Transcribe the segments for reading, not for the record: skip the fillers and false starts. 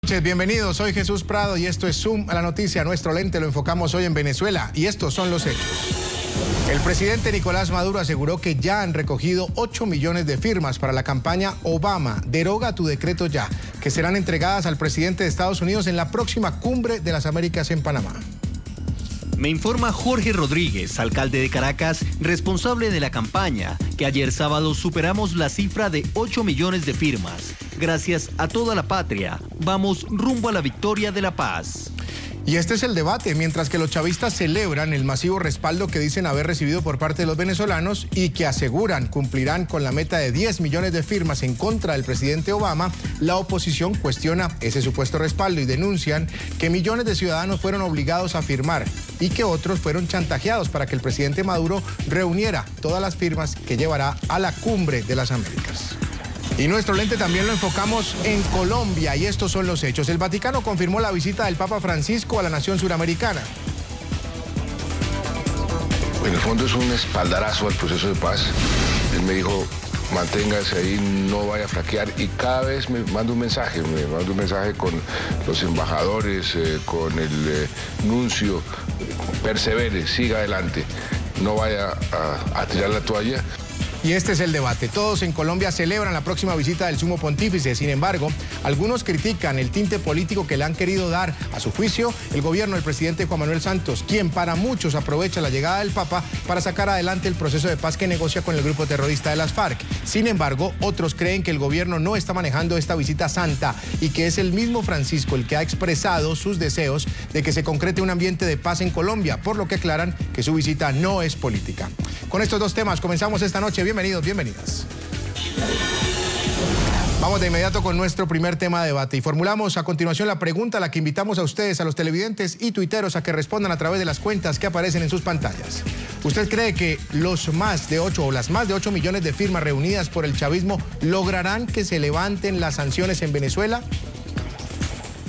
Bienvenidos, soy Jesús Prado y esto es Zoom a la noticia. Nuestro lente lo enfocamos hoy en Venezuela y estos son los hechos. El presidente Nicolás Maduro aseguró que ya han recogido 8 millones de firmas para la campaña Obama, deroga tu decreto ya, que serán entregadas al presidente de Estados Unidos en la próxima Cumbre de las Américas en Panamá. Me informa Jorge Rodríguez, alcalde de Caracas, responsable de la campaña, que ayer sábado superamos la cifra de 8 millones de firmas. Gracias a toda la patria, vamos rumbo a la victoria de la paz. Y este es el debate, mientras que los chavistas celebran el masivo respaldo que dicen haber recibido por parte de los venezolanos y que aseguran cumplirán con la meta de 10 millones de firmas en contra del presidente Obama, la oposición cuestiona ese supuesto respaldo y denuncian que millones de ciudadanos fueron obligados a firmar y que otros fueron chantajeados para que el presidente Maduro reuniera todas las firmas que llevará a la Cumbre de las Américas. Y nuestro lente también lo enfocamos en Colombia y estos son los hechos. El Vaticano confirmó la visita del Papa Francisco a la nación suramericana. En el fondo es un espaldarazo al proceso de paz. Él me dijo, manténgase ahí, no vaya a flaquear, y cada vez me manda un mensaje con los embajadores, con el nuncio, persevere, siga adelante, no vaya a tirar la toalla. Y este es el debate. Todos en Colombia celebran la próxima visita del Sumo Pontífice. Sin embargo, algunos critican el tinte político que le han querido dar, a su juicio, el gobierno del presidente Juan Manuel Santos, quien para muchos aprovecha la llegada del Papa para sacar adelante el proceso de paz que negocia con el grupo terrorista de las FARC. Sin embargo, otros creen que el gobierno no está manejando esta visita santa y que es el mismo Francisco el que ha expresado sus deseos de que se concrete un ambiente de paz en Colombia, por lo que aclaran que su visita no es política. Con estos dos temas comenzamos esta noche. Bienvenidos, bienvenidas. Vamos de inmediato con nuestro primer tema de debate y formulamos a continuación la pregunta a la que invitamos a ustedes, a los televidentes y tuiteros, a que respondan a través de las cuentas que aparecen en sus pantallas. ¿Usted cree que las más de 8 millones de firmas reunidas por el chavismo lograrán que se levanten las sanciones en Venezuela?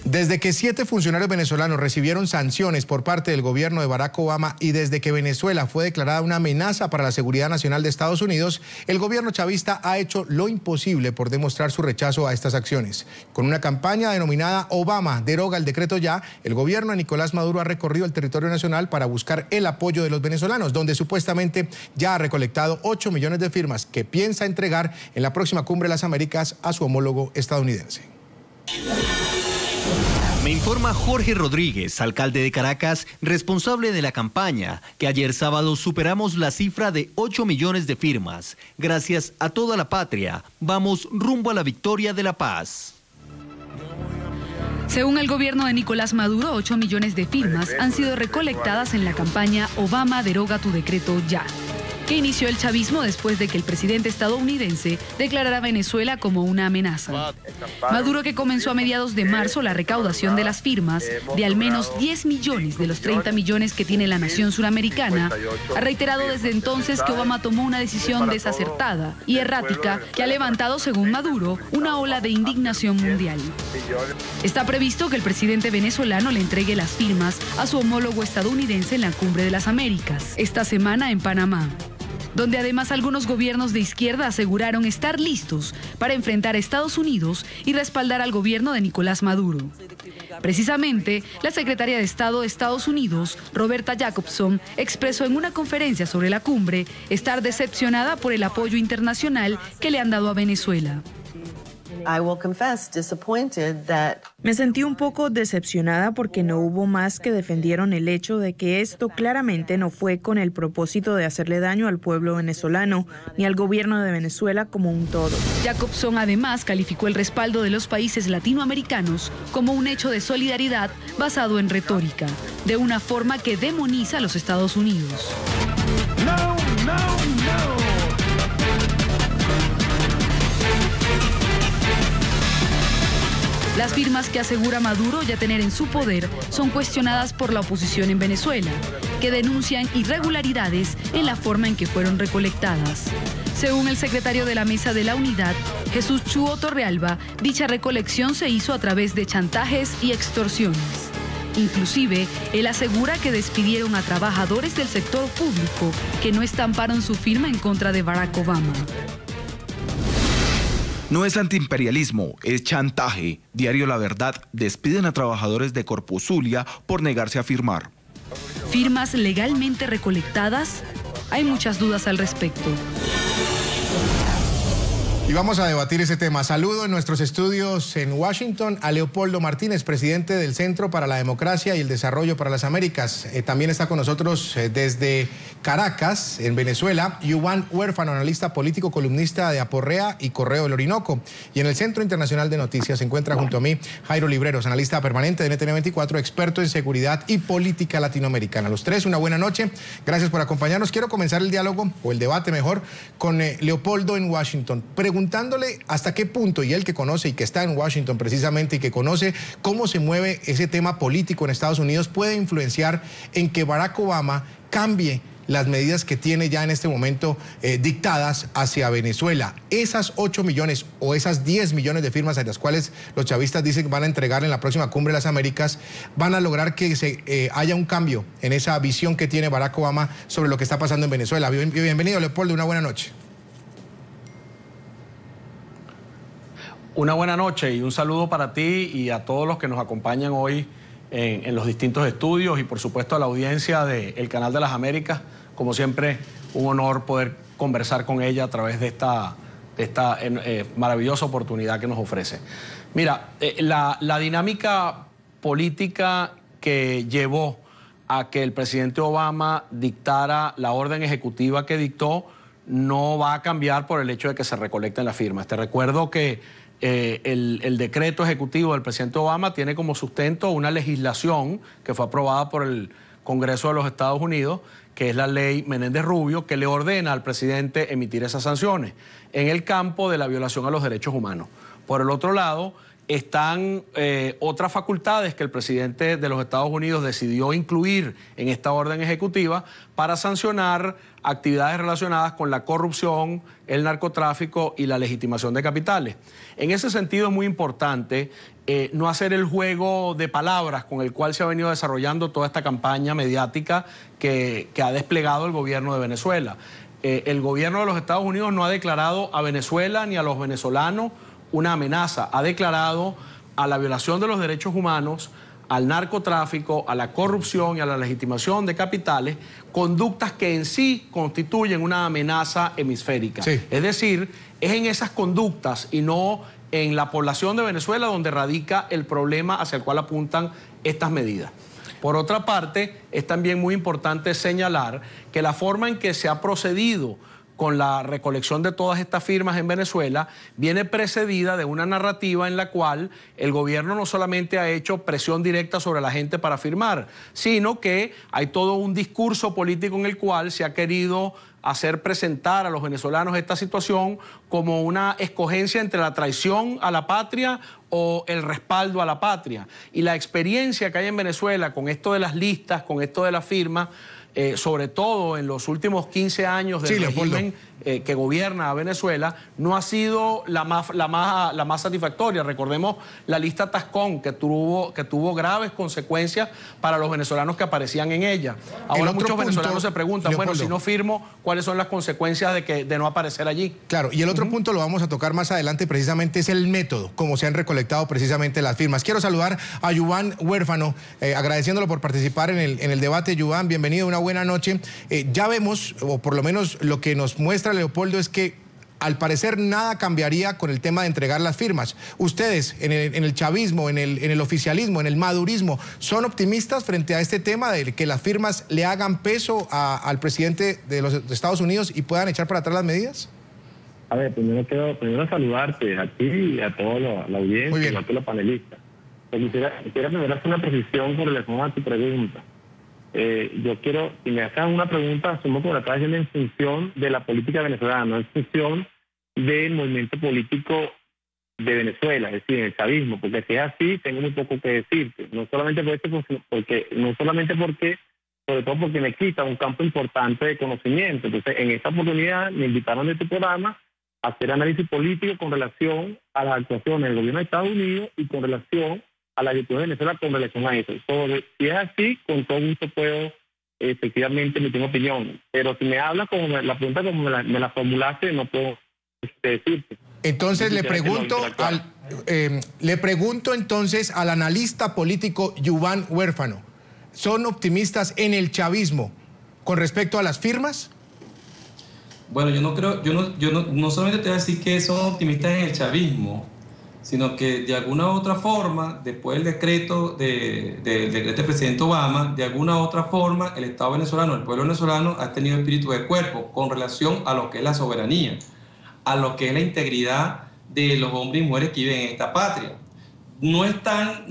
Desde que 7 funcionarios venezolanos recibieron sanciones por parte del gobierno de Barack Obama y desde que Venezuela fue declarada una amenaza para la seguridad nacional de Estados Unidos, el gobierno chavista ha hecho lo imposible por demostrar su rechazo a estas acciones. Con una campaña denominada Obama, deroga el decreto ya, el gobierno de Nicolás Maduro ha recorrido el territorio nacional para buscar el apoyo de los venezolanos, donde supuestamente ya ha recolectado 8 millones de firmas que piensa entregar en la próxima Cumbre de las Américas a su homólogo estadounidense. Me informa Jorge Rodríguez, alcalde de Caracas, responsable de la campaña, que ayer sábado superamos la cifra de 8 millones de firmas. Gracias a toda la patria, vamos rumbo a la victoria de la paz. Según el gobierno de Nicolás Maduro, 8 millones de firmas han sido recolectadas en la campaña Obama, deroga tu decreto ya, que inició el chavismo después de que el presidente estadounidense declarara a Venezuela como una amenaza. Maduro, que comenzó a mediados de marzo la recaudación de las firmas de al menos 10 millones de los 30 millones que tiene la nación suramericana, ha reiterado desde entonces que Obama tomó una decisión desacertada y errática que ha levantado, según Maduro, una ola de indignación mundial. Está previsto que el presidente venezolano le entregue las firmas a su homólogo estadounidense en la Cumbre de las Américas, esta semana en Panamá, donde además algunos gobiernos de izquierda aseguraron estar listos para enfrentar a Estados Unidos y respaldar al gobierno de Nicolás Maduro. Precisamente, la secretaria de Estado de Estados Unidos, Roberta Jacobson, expresó en una conferencia sobre la cumbre estar decepcionada por el apoyo internacional que le han dado a Venezuela. Me sentí un poco decepcionada porque no hubo más que defendieron el hecho de que esto claramente no fue con el propósito de hacerle daño al pueblo venezolano ni al gobierno de Venezuela como un todo. Jacobson además calificó el respaldo de los países latinoamericanos como un hecho de solidaridad basado en retórica, de una forma que demoniza a los Estados Unidos. Las firmas que asegura Maduro ya tener en su poder son cuestionadas por la oposición en Venezuela, que denuncian irregularidades en la forma en que fueron recolectadas. Según el secretario de la Mesa de la Unidad, Jesús Chuo Torrealba, dicha recolección se hizo a través de chantajes y extorsiones. Inclusive, él asegura que despidieron a trabajadores del sector público que no estamparon su firma en contra de Barack Obama. No es antiimperialismo, es chantaje. Diario La Verdad despiden a trabajadores de Corpus Zulia por negarse a firmar. ¿Firmas legalmente recolectadas? Hay muchas dudas al respecto. Y vamos a debatir ese tema. Saludo en nuestros estudios en Washington a Leopoldo Martínez, presidente del Centro para la Democracia y el Desarrollo para las Américas. También está con nosotros desde Caracas, en Venezuela, Yuvan Huérfano, analista político, columnista de Aporrea y Correo del Orinoco. Y en el Centro Internacional de Noticias se encuentra junto a mí Jairo Libreros, analista permanente de NTN24, experto en seguridad y política latinoamericana. Los tres, una buena noche. Gracias por acompañarnos. Quiero comenzar el diálogo, o el debate mejor, con Leopoldo en Washington. Preguntándole hasta qué punto, y él que conoce y que está en Washington precisamente y que conoce cómo se mueve ese tema político en Estados Unidos, puede influenciar en que Barack Obama cambie las medidas que tiene ya en este momento dictadas hacia Venezuela. Esas 8 millones o esas 10 millones de firmas a las cuales los chavistas dicen que van a entregar en la próxima Cumbre de las Américas, van a lograr que haya un cambio en esa visión que tiene Barack Obama sobre lo que está pasando en Venezuela. Bienvenido, Leopoldo, una buena noche. Una buena noche y un saludo para ti y a todos los que nos acompañan hoy en los distintos estudios y por supuesto a la audiencia del Canal de las Américas. Como siempre, un honor poder conversar con ella a través de esta maravillosa oportunidad que nos ofrece. Mira, la dinámica política que llevó a que el presidente Obama dictara la orden ejecutiva que dictó no va a cambiar por el hecho de que se recolecten las firmas. Te recuerdo que el decreto ejecutivo del presidente Obama tiene como sustento una legislación que fue aprobada por el Congreso de los Estados Unidos, que es la ley Menéndez Rubio, que le ordena al presidente emitir esas sanciones en el campo de la violación a los derechos humanos. Por el otro lado, están otras facultades que el presidente de los Estados Unidos decidió incluir en esta orden ejecutiva para sancionar actividades relacionadas con la corrupción, el narcotráfico y la legitimación de capitales. En ese sentido es muy importante no hacer el juego de palabras con el cual se ha venido desarrollando toda esta campaña mediática que ha desplegado el gobierno de Venezuela. El gobierno de los Estados Unidos no ha declarado a Venezuela ni a los venezolanos una amenaza, ha declarado a la violación de los derechos humanos, al narcotráfico, a la corrupción y a la legitimación de capitales, conductas que en sí constituyen una amenaza hemisférica. Sí. Es decir, es en esas conductas y no en la población de Venezuela donde radica el problema hacia el cual apuntan estas medidas. Por otra parte, es también muy importante señalar que la forma en que se ha procedido con la recolección de todas estas firmas en Venezuela, viene precedida de una narrativa en la cual el gobierno no solamente ha hecho presión directa sobre la gente para firmar, sino que hay todo un discurso político en el cual se ha querido hacer presentar a los venezolanos esta situación como una escogencia entre la traición a la patria o el respaldo a la patria. Y la experiencia que hay en Venezuela con esto de las listas, con esto de las firmas, sobre todo en los últimos 15 años del régimen que gobierna a Venezuela, no ha sido la más satisfactoria. Recordemos la lista Tascón, que tuvo graves consecuencias para los venezolanos que aparecían en ella. Ahora muchos venezolanos se preguntan, Leopoldo, bueno, si no firmo, ¿cuáles son las consecuencias de no aparecer allí? Claro, y el otro punto lo vamos a tocar más adelante, precisamente es el método, como se han recolectado precisamente las firmas. Quiero saludar a Yuvan Huérfano, agradeciéndolo por participar en el debate. Yuvan, bienvenido, una buena noche. Ya vemos, o por lo menos lo que nos muestra Leopoldo, es que al parecer nada cambiaría con el tema de entregar las firmas. Ustedes, en el chavismo, en el oficialismo, en el madurismo, ¿son optimistas frente a este tema de que las firmas le hagan peso al presidente de los Estados Unidos y puedan echar para atrás las medidas? A ver, primero saludarte a ti y a toda la audiencia y a todos los panelistas. Quisiera primero hacer una precisión con relación a tu pregunta. Yo quiero, si me hacen una pregunta, asumo que me la estás haciendo en función de la política venezolana, no en función del movimiento político de Venezuela, es decir, en el chavismo, porque si es así, tengo muy poco que decirte. No solamente porque, sobre todo porque me quita un campo importante de conocimiento. Entonces, en esta oportunidad me invitaron de tu programa a hacer análisis político con relación a las actuaciones del gobierno de Estados Unidos y con relación a la actitud de Venezuela con relación a eso. Si es así, con todo gusto puedo efectivamente emitir opinión. Pero si me hablas como la pregunta como me la formulaste, no puedo decirte. Entonces le pregunto entonces al analista político Yuval Huérfano, ¿son optimistas en el chavismo con respecto a las firmas? Bueno, yo no creo, no solamente te voy a decir que son optimistas en el chavismo, sino que de alguna u otra forma, después del decreto del presidente Obama, de alguna u otra forma el Estado venezolano, el pueblo venezolano ha tenido espíritu de cuerpo con relación a lo que es la soberanía, a lo que es la integridad de los hombres y mujeres que viven en esta patria. No están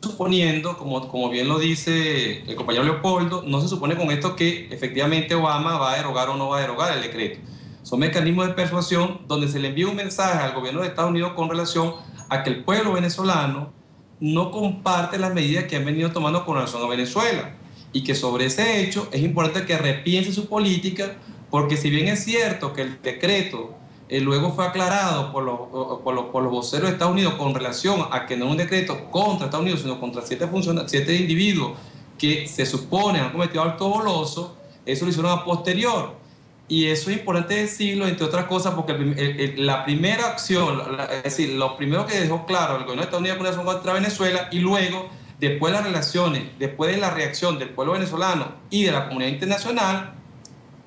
suponiendo, como bien lo dice el compañero Leopoldo, no se supone con esto que efectivamente Obama va a derogar o no va a derogar el decreto. Son mecanismos de persuasión donde se le envía un mensaje al gobierno de Estados Unidos con relación a que el pueblo venezolano no comparte las medidas que han venido tomando con relación a Venezuela y que sobre ese hecho es importante que repiense su política, porque si bien es cierto que el decreto luego fue aclarado por los voceros de Estados Unidos con relación a que no es un decreto contra Estados Unidos, sino contra 7 individuos que se supone han cometido acto doloso, eso lo hicieron a posterior. Y eso es importante decirlo, entre otras cosas, porque la primera acción, es decir, lo primero que dejó claro el gobierno de Estados Unidos con relación contra Venezuela, y luego, después de las relaciones, después de la reacción del pueblo venezolano y de la comunidad internacional,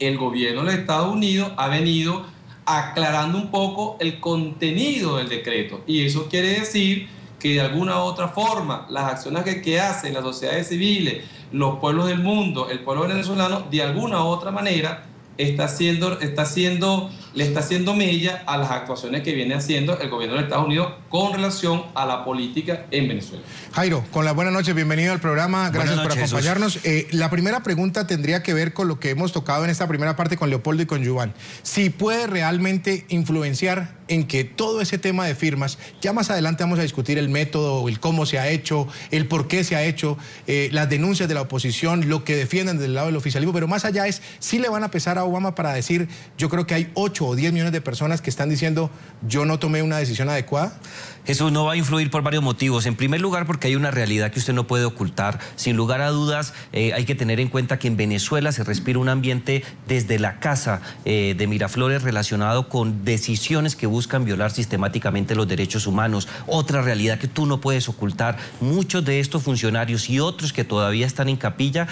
el gobierno de los Estados Unidos ha venido aclarando un poco el contenido del decreto. Y eso quiere decir que de alguna u otra forma las acciones que hacen las sociedades civiles, los pueblos del mundo, el pueblo venezolano, de alguna u otra manera le está haciendo mella a las actuaciones que viene haciendo el gobierno de Estados Unidos con relación a la política en Venezuela. Jairo, con las buenas noches, bienvenido al programa, gracias por acompañarnos. La primera pregunta tendría que ver con lo que hemos tocado en esta primera parte con Leopoldo y con Yuval. Si puede realmente influenciar en que todo ese tema de firmas, ya más adelante vamos a discutir el método, el cómo se ha hecho, el por qué se ha hecho, las denuncias de la oposición, lo que defienden del lado del oficialismo, pero más allá es, si le van a pesar a Obama para decir, yo creo que hay 8 o 10 millones de personas que están diciendo, yo no tomé una decisión adecuada. Eso no va a influir por varios motivos. En primer lugar, porque hay una realidad que usted no puede ocultar. Sin lugar a dudas, hay que tener en cuenta que en Venezuela se respira un ambiente desde la casa de Miraflores relacionado con decisiones que buscan violar sistemáticamente los derechos humanos. Otra realidad que tú no puedes ocultar. Muchos de estos funcionarios y otros que todavía están en capilla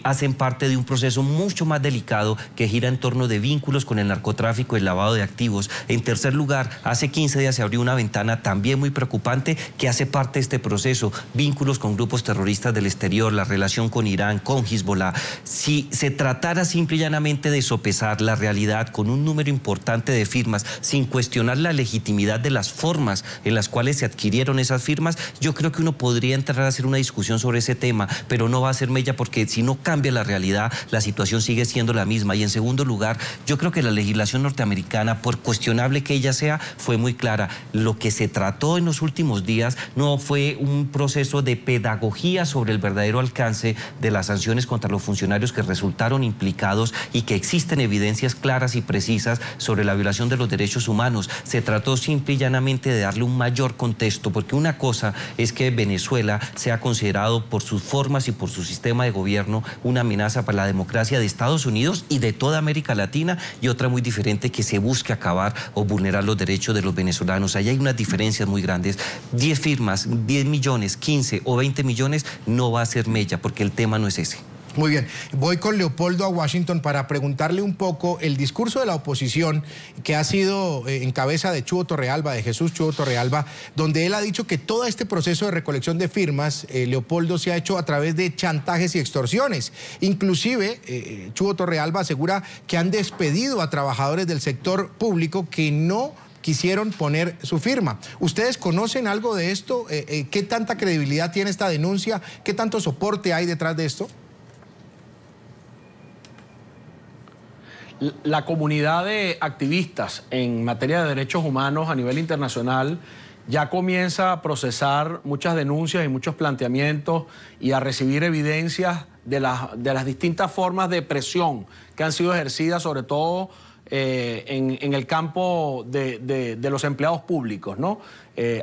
hacen parte de un proceso mucho más delicado que gira en torno de vínculos con el narcotráfico y el lavado de activos. En tercer lugar, hace 15 días se abrió una ventana también muy preocupante que hace parte de este proceso, vínculos con grupos terroristas del exterior, la relación con Irán, con Hezbollah. Si se tratara simple y llanamente de sopesar la realidad con un número importante de firmas, sin cuestionar la legitimidad de las formas en las cuales se adquirieron esas firmas, yo creo que uno podría entrar a hacer una discusión sobre ese tema, pero no va a ser mella porque si no cambia la realidad, la situación sigue siendo la misma. Y en segundo lugar, yo creo que la legislación norteamericana, por cuestionable que ella sea, fue muy clara. Lo que se trató en los últimos días no fue un proceso de pedagogía sobre el verdadero alcance de las sanciones contra los funcionarios que resultaron implicados y que existen evidencias claras y precisas sobre la violación de los derechos humanos. Se trató simple y llanamente de darle un mayor contexto, porque una cosa es que Venezuela sea considerado por sus formas y por su sistema de gobierno una amenaza para la democracia de Estados Unidos y de toda América Latina, y otra muy diferente que se busque acabar o vulnerar los derechos de los venezolanos. Ahí hay unas diferencias muy grandes. 10 firmas, 10 millones, 15 o 20 millones no va a ser mella, porque el tema no es ese. Muy bien, voy con Leopoldo a Washington para preguntarle un poco el discurso de la oposición que ha sido en cabeza de Chuvo Torrealba, de Jesús Chuvo Torrealba, donde él ha dicho que todo este proceso de recolección de firmas, Leopoldo, se ha hecho a través de chantajes y extorsiones. Inclusive, Chuvo Torrealba asegura que han despedido a trabajadores del sector público que no quisieron poner su firma. ¿Ustedes conocen algo de esto? ¿Qué tanta credibilidad tiene esta denuncia? ¿Qué tanto soporte hay detrás de esto? La comunidad de activistas en materia de derechos humanos a nivel internacional ya comienza a procesar muchas denuncias y muchos planteamientos y a recibir evidencias de las distintas formas de presión que han sido ejercidas, sobre todo en el campo de los empleados públicos, ¿no?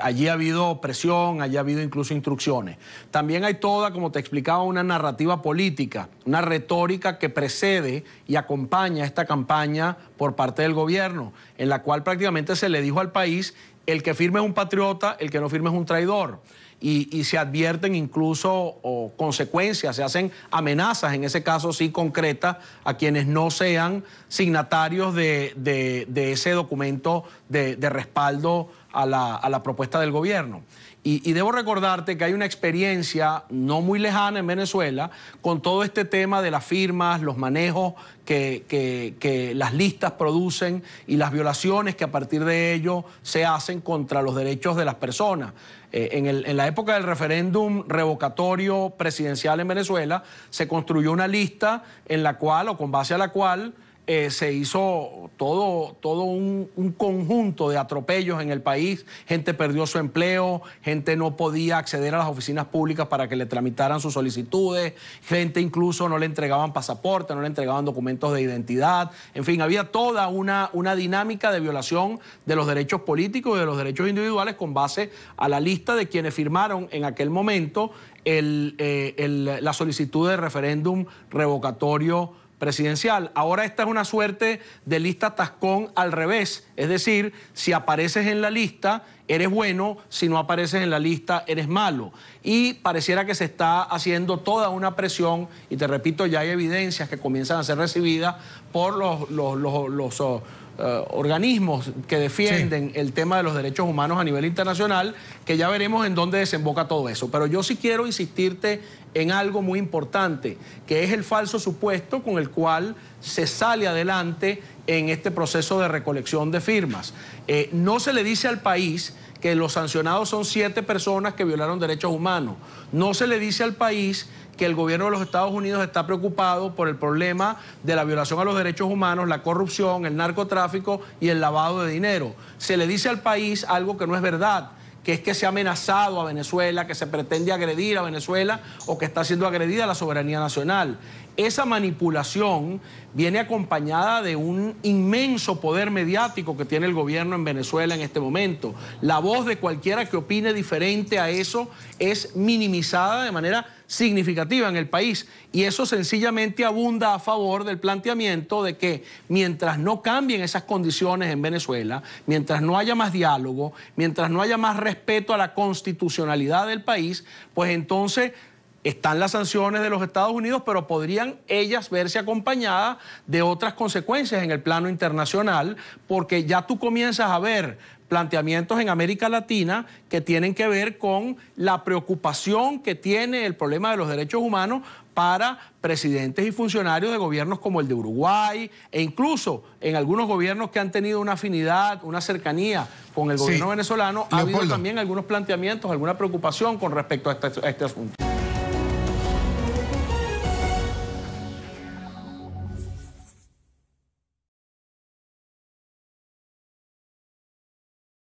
Allí ha habido presión, allí ha habido incluso instrucciones. También hay toda, como te explicaba, una narrativa política, una retórica que precede y acompaña esta campaña por parte del gobierno, en la cual prácticamente se le dijo al país: el que firme es un patriota, el que no firme es un traidor. Y se advierten incluso consecuencias, se hacen amenazas, en ese caso sí concretas, a quienes no sean signatarios de ese documento de respaldo a la propuesta del gobierno. Y debo recordarte que hay una experiencia no muy lejana en Venezuela con todo este tema de las firmas, los manejos que las listas producen y las violaciones que a partir de ello se hacen contra los derechos de las personas. En la época del referéndum revocatorio presidencial en Venezuela, se construyó una lista en la cual, o con base a la cual, se hizo todo un conjunto de atropellos en el país. Gente perdió su empleo, gente no podía acceder a las oficinas públicas para que le tramitaran sus solicitudes, gente incluso no le entregaban pasaporte, no le entregaban documentos de identidad. En fin, había toda una dinámica de violación de los derechos políticos y de los derechos individuales con base a la lista de quienes firmaron en aquel momento la solicitud de referéndum revocatorio presidencial. Ahora esta es una suerte de lista tascón al revés, es decir, si apareces en la lista eres bueno, si no apareces en la lista eres malo. Y pareciera que se está haciendo toda una presión, y te repito, ya hay evidencias que comienzan a ser recibidas por los organismos que defienden el tema de los derechos humanos a nivel internacional, que ya veremos en dónde desemboca todo eso. Pero yo sí quiero insistirte en algo muy importante, que es el falso supuesto con el cual se sale adelante en este proceso de recolección de firmas. No se le dice al país que los sancionados son 7 personas que violaron derechos humanos. No se le dice al país que el gobierno de los Estados Unidos está preocupado por el problema de la violación a los derechos humanos, la corrupción, el narcotráfico y el lavado de dinero. Se le dice al país algo que no es verdad, que es que se ha amenazado a Venezuela, que se pretende agredir a Venezuela o que está siendo agredida la soberanía nacional. Esa manipulación viene acompañada de un inmenso poder mediático que tiene el gobierno en Venezuela en este momento. La voz de cualquiera que opine diferente a eso es minimizada de manera significativa en el país, y eso sencillamente abunda a favor del planteamiento de que mientras no cambien esas condiciones en Venezuela, mientras no haya más diálogo, mientras no haya más respeto a la constitucionalidad del país, pues entonces están las sanciones de los Estados Unidos, pero podrían ellas verse acompañadas de otras consecuencias en el plano internacional, porque ya tú comienzas a ver planteamientos en América Latina que tienen que ver con la preocupación que tiene el problema de los derechos humanos para presidentes y funcionarios de gobiernos como el de Uruguay, e incluso en algunos gobiernos que han tenido una afinidad, una cercanía con el gobierno venezolano, ha habido también algunos planteamientos, alguna preocupación con respecto a este asunto.